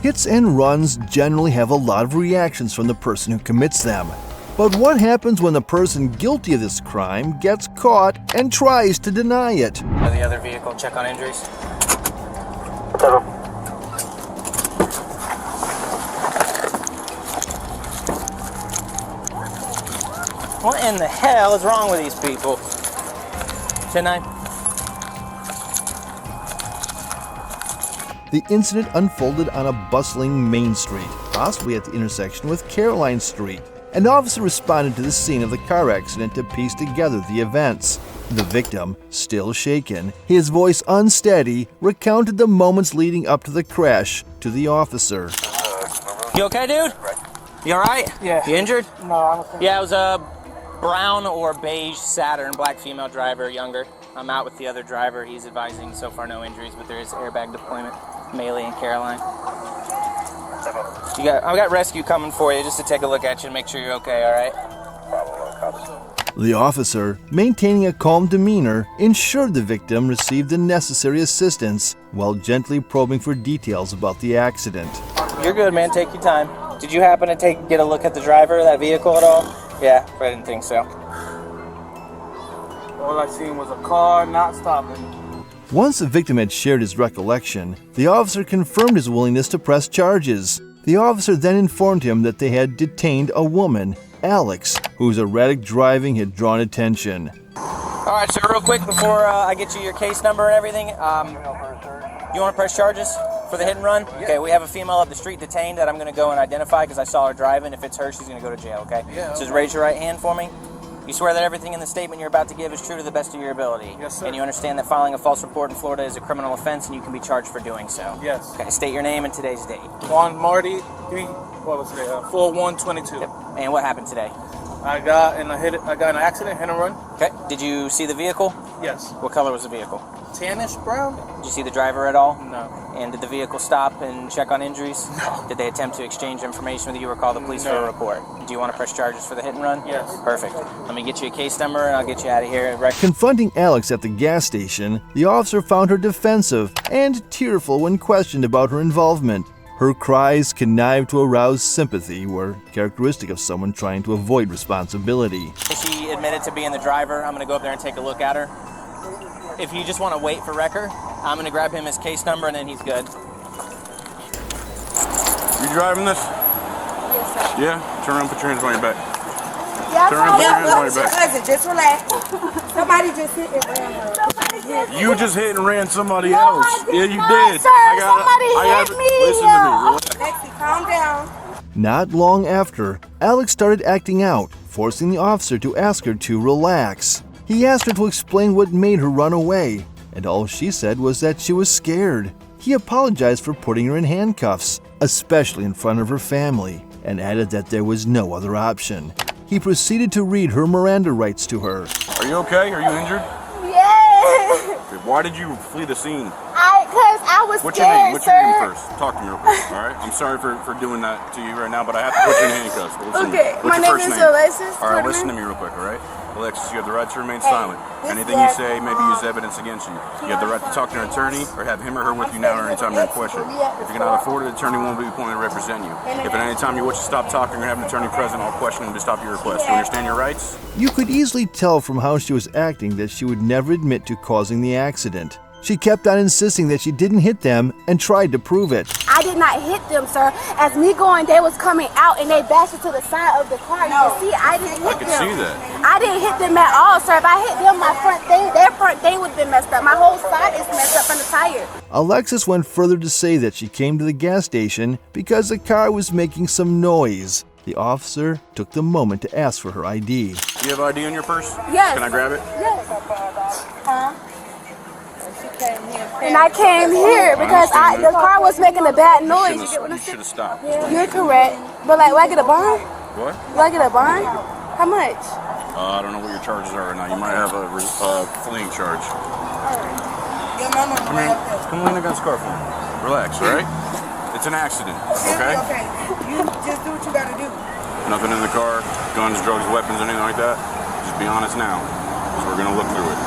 Hits and runs generally have a lot of reactions from the person who commits them. But what happens when the person guilty of this crime gets caught and tries to deny it? The other vehicle, check on injuries. What in the hell is wrong with these people? 10-9. The incident unfolded on a bustling main street, possibly at the intersection with Caroline Street. An officer responded to the scene of the car accident to piece together the events. The victim, still shaken, his voice unsteady, recounted the moments leading up to the crash to the officer. You okay, dude? You alright? Yeah. You injured? No, I don't think. Yeah, it was a brown or beige Saturn, black female driver, younger. I'm out with the other driver. He's advising so far no injuries, but there is airbag deployment. Melee and Caroline. I've got rescue coming for you just to take a look at you and make sure you're okay, alright? The officer, maintaining a calm demeanor, ensured the victim received the necessary assistance while gently probing for details about the accident. You're good, man. Take your time. Did you happen to get a look at the driver of that vehicle at all? Yeah, I didn't think so. All I seen was a car not stopping. Once the victim had shared his recollection, the officer confirmed his willingness to press charges. The officer then informed him that they had detained a woman, Alex, whose erratic driving had drawn attention. All right, so real quick before I get you your case number and everything, you want to press charges for the hit and run? Okay, we have a female up the street detained that I'm going to go and identify because I saw her driving. If it's her, she's going to go to jail, okay? Yeah. So just raise your right hand for me. You swear that everything in the statement you're about to give is true to the best of your ability? Yes, sir. And you understand that filing a false report in Florida is a criminal offense and you can be charged for doing so? Yes. Okay, state your name and today's date. Juan Marty, 4/1/22. Yep. And what happened today? I got in an accident, hit and run. Okay. Did you see the vehicle? Yes. What color was the vehicle? Tannish brown? Did you see the driver at all? No. And did the vehicle stop and check on injuries? No. Did they attempt to exchange information with you or call the police No. for a report? Do you want to press charges for the hit and run? Yes. Perfect. Let me get you a case number and I'll get you out of here. Confronting Alex at the gas station, the officer found her defensive and tearful when questioned about her involvement. Her cries connived to arouse sympathy were characteristic of someone trying to avoid responsibility. She admitted to being the driver. I'm going to go up there and take a look at her. If you just want to wait for Wrecker, I'm going to grab him his case number and then he's good. You driving this? Yes, sir. Yeah? Turn around, put your hands on your back. Yeah, Turn around, put your hands on your your back. cousin. Just relax. Somebody just hit and ran her. You just hit and ran somebody No, else. I did Yeah, you not, did. sir. Somebody hit me. Listen to me. Relax. Lexi, calm down. Not long after, Alex started acting out, forcing the officer to ask her to relax. He asked her to explain what made her run away, and all she said was that she was scared. He apologized for putting her in handcuffs, especially in front of her family, and added that there was no other option. He proceeded to read her Miranda rights to her. Are you okay? Are you injured? Yeah. Okay, why did you flee the scene? Cause I was What's your name? scared, What's your name sir. first? Talk to me real quick, all right? I'm sorry for doing that to you right now, but I have to put you in handcuffs. Listen to me. Okay, What's my your name first is name? Alexis. All right, Quarterman. listen to me real quick, all right? Alexis, you have the right to remain silent. this Anything you guy- say may be used evidence against you. You have the right to talk to an attorney or have him or her with you now or anytime you're in question. If you cannot afford it, the attorney won't be appointed to represent you. If at any time you wish to stop talking or have an attorney present, I'll question him to stop your request. You understand your rights? You could easily tell from how she was acting that she would never admit to causing the accident. She kept on insisting that she didn't hit them and tried to prove it. I did not hit them, sir. As me going, they was coming out and they bashed into the side of the car. You can see I didn't hit I can them. see that. I didn't hit them at all, sir. If I hit them, my front thing, their front thing would have been messed up. My whole side is messed up from the tire. Alexis went further to say that she came to the gas station because the car was making some noise. The officer took the moment to ask for her ID. Do you have ID in your purse? Yes. Can I grab it? Yes. Huh? And I came here because the car was making a bad noise. You should have stopped. You're correct. But like, will I get a bond? What? Will I get a bond? How much? I don't know what your charges are right now. You might have a fleeing charge. Come here. Come lean against the car for me. Relax, all right? It's an accident, okay? Okay. You just do what you gotta do. Nothing in the car, guns, drugs, weapons, anything like that. Just be honest now, because we're gonna look through it.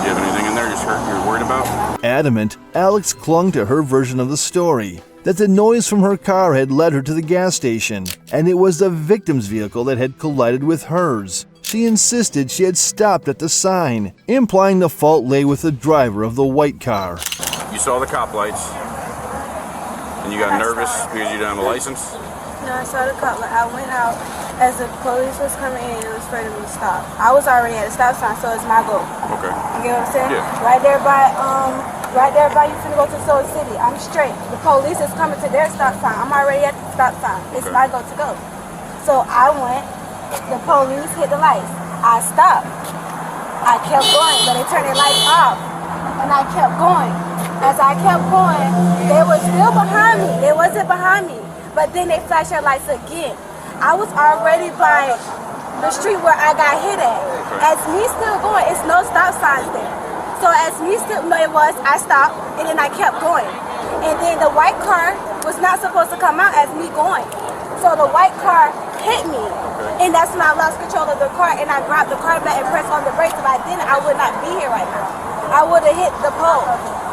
Do you have anything in there you're worried about? Adamant, Alex clung to her version of the story. that the noise from her car had led her to the gas station, and it was the victim's vehicle that had collided with hers. She insisted she had stopped at the sign, implying the fault lay with the driver of the white car. You saw the cop lights, and you got nervous because you didn't have a license? No, I saw the cop. I went out as the police was coming in and it was for them to stop. I was already at a stop sign, so it's my goal. Okay. You get what I'm saying? Yeah. Right there by you finna go to Soul City. I'm straight. The police is coming to their stop sign. I'm already at the stop sign. It's my goal to go. So I went. The police hit the lights. I stopped. I kept going, but they turned their lights off, and I kept going. As I kept going, they were still behind me. They wasn't behind me. But then they flashed their lights again. I was already by the street where I got hit at. As me still going, it's no stop signs there. So as me still, no, it was, I stopped, and then I kept going. And then the white car was not supposed to come out as me going. So the white car hit me. And that's when I lost control of the car, and I grabbed the car back and pressed on the brakes. If I didn't, I would not be here right now. I would have hit the pole.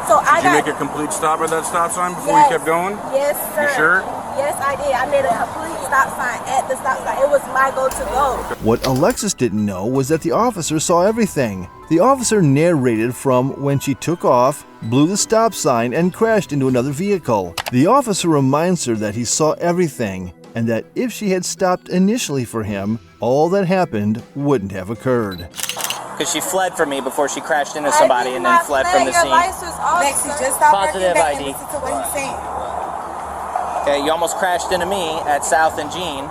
So Did you make a complete stop at that stop sign before you kept going? Yes, sir. You sure? Yes, I did. I made a complete stop sign at the stop sign. It was my go to go. What Alexis didn't know was that the officer saw everything. The officer narrated from when she took off, blew the stop sign, and crashed into another vehicle. The officer reminds her that he saw everything, and that if she had stopped initially for him, all that happened wouldn't have occurred. Because she fled from me before she crashed into somebody and then fled from the scene. Lexi, just stop Positive arguing back ID. and listen to what he's saying. Okay, you almost crashed into me at South and Jean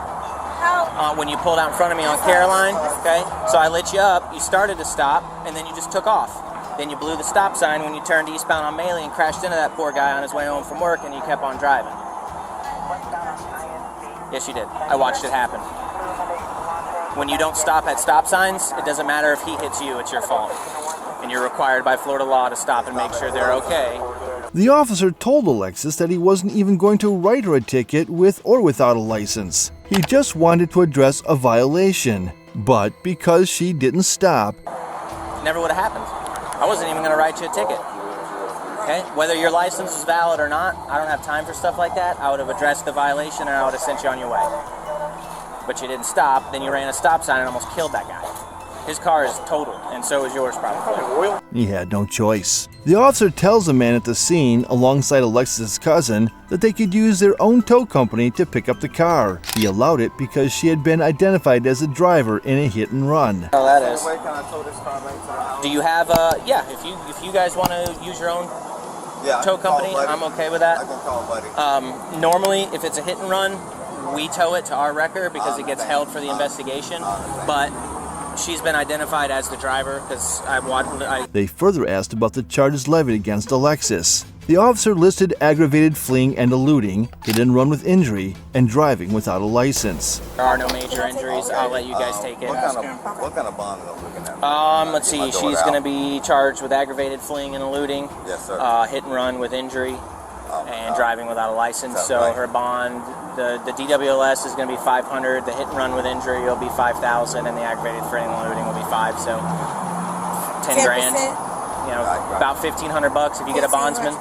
when you pulled out in front of me on Caroline. Okay, so I lit you up. You started to stop, and then you just took off. Then you blew the stop sign when you turned eastbound on Maley and crashed into that poor guy on his way home from work, and you kept on driving. Yes, you did. I watched it happen. When you don't stop at stop signs, it doesn't matter if he hits you, it's your fault. And you're required by Florida law to stop and make sure they're okay. The officer told Alexis that he wasn't even going to write her a ticket with or without a license. He just wanted to address a violation. But because she didn't stop, Never would have happened. I wasn't even going to write you a ticket. Okay? Whether your license is valid or not, I don't have time for stuff like that. I would have addressed the violation and I would have sent you on your way. But you didn't stop, then you ran a stop sign and almost killed that guy. His car is totaled, and so is yours probably. he had no choice. The officer tells the man at the scene, alongside Alexis' cousin, that they could use their own tow company to pick up the car. He allowed it because she had been identified as a driver in a hit and run. Oh, that is. Do you have if you guys want to use your own tow company, I'm okay with that. I can call buddy. Normally, if it's a hit and run, we tow it to our record because it gets held for the investigation. But she's been identified as the driver because They further asked about the charges levied against Alexis. The officer listed aggravated fleeing and eluding, hit and run with injury, and driving without a license. There are no major injuries. I'll let you guys take it. What kind of bond are we looking at? Let's see. She's going to be charged with aggravated fleeing and eluding, Yes, sir. hit and run with injury, and driving without a license. So her bond, the DWLS is going to be $500. The hit and run with injury will be $5,000, and the aggravated fleeing and eluding will be $5,000. So 10 grand. You know, about $1,500 if you get a bondsman.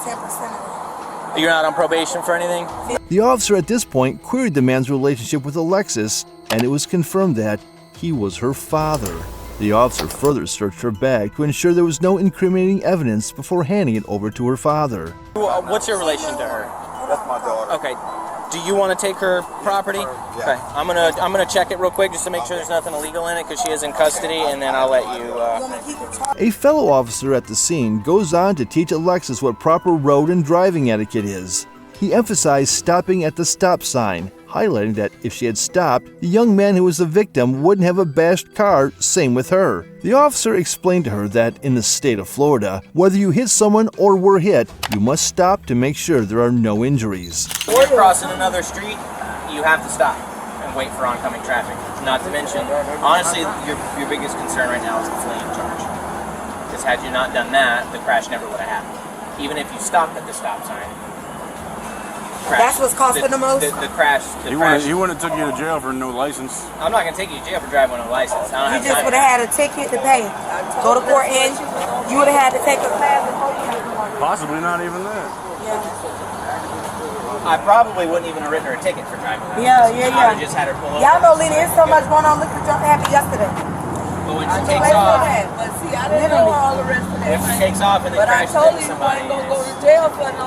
10%. You're not on probation for anything? The officer at this point queried the man's relationship with Alexis, and it was confirmed that he was her father. The officer further searched her bag to ensure there was no incriminating evidence before handing it over to her father. What's your relation to her? That's my daughter. Okay. Do you want to take her property? Yeah. Okay. I'm gonna check it real quick just to make sure there's nothing illegal in it because she is in custody, and then I'll let you. A fellow officer at the scene goes on to teach Alexis what proper road and driving etiquette is. He emphasized stopping at the stop sign, highlighting that if she had stopped, the young man who was the victim wouldn't have a bashed car, same with her. The officer explained to her that in the state of Florida, whether you hit someone or were hit, you must stop to make sure there are no injuries. When you're crossing another street, you have to stop and wait for oncoming traffic. Not to mention, honestly, your biggest concern right now is the fleeing charge. Because had you not done that, the crash never would have happened. Even if you stopped at the stop sign. That's what's costing the most? The crash. He wouldn't have took you to jail for no license. I'm not going to take you to jail for driving with no license. I don't You have just time. would have had a ticket to pay. Go to court and you would have had to take a class before you had to. Possibly not even that. Yeah. I probably wouldn't even have written her a ticket for driving. Yeah. I would have just had her pull over. Y'all know, Lena, there's so much going on. Look what just happened yesterday. But when she takes off, But see, I didn't know all the rest of that. if she takes off and then But I crashes told into him somebody, he wasn't gonna go to jail for no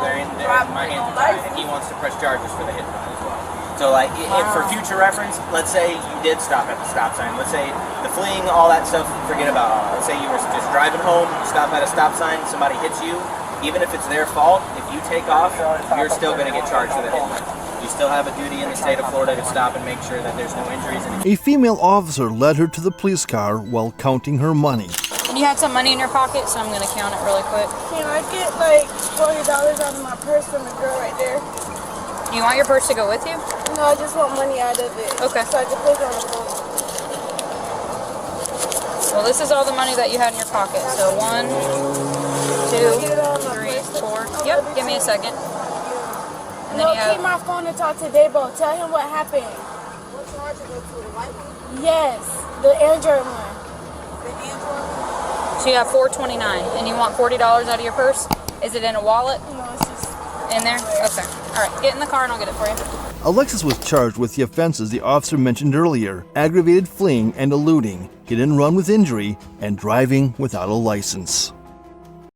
my hands are tied, and he wants to press charges for the hit and run as well. So, like, if for future reference, let's say you did stop at the stop sign. Let's say the fleeing, all that stuff, forget about. Let's say you were just driving home, you stop at a stop sign, somebody hits you. Even if it's their fault, if you take off, you're still going to get charged for the hit and run. You still have a duty in the state of Florida to stop and make sure that there's no injuries. A female officer led her to the police car while counting her money. And you had some money in your pocket, so I'm going to count it really quick. Can I get like $40 out of my purse from the girl right there? Do you want your purse to go with you? No, I just want money out of it. Okay. So I can put it on the phone. Well, this is all the money that you had in your pocket. So 1, 2, 3, 4. Yep, give me a second. And then No, you have... keep my phone and talk to Dabo. Tell him what happened. What charge you go to? The white one? Yes, the Android one. The Android? So you have $4.29, and you want $40 out of your purse? Is it in a wallet? No, it's just In there? Okay. All right, get in the car and I'll get it for you. Alexis was charged with the offenses the officer mentioned earlier: aggravated fleeing and eluding, hit and run with injury, and driving without a license.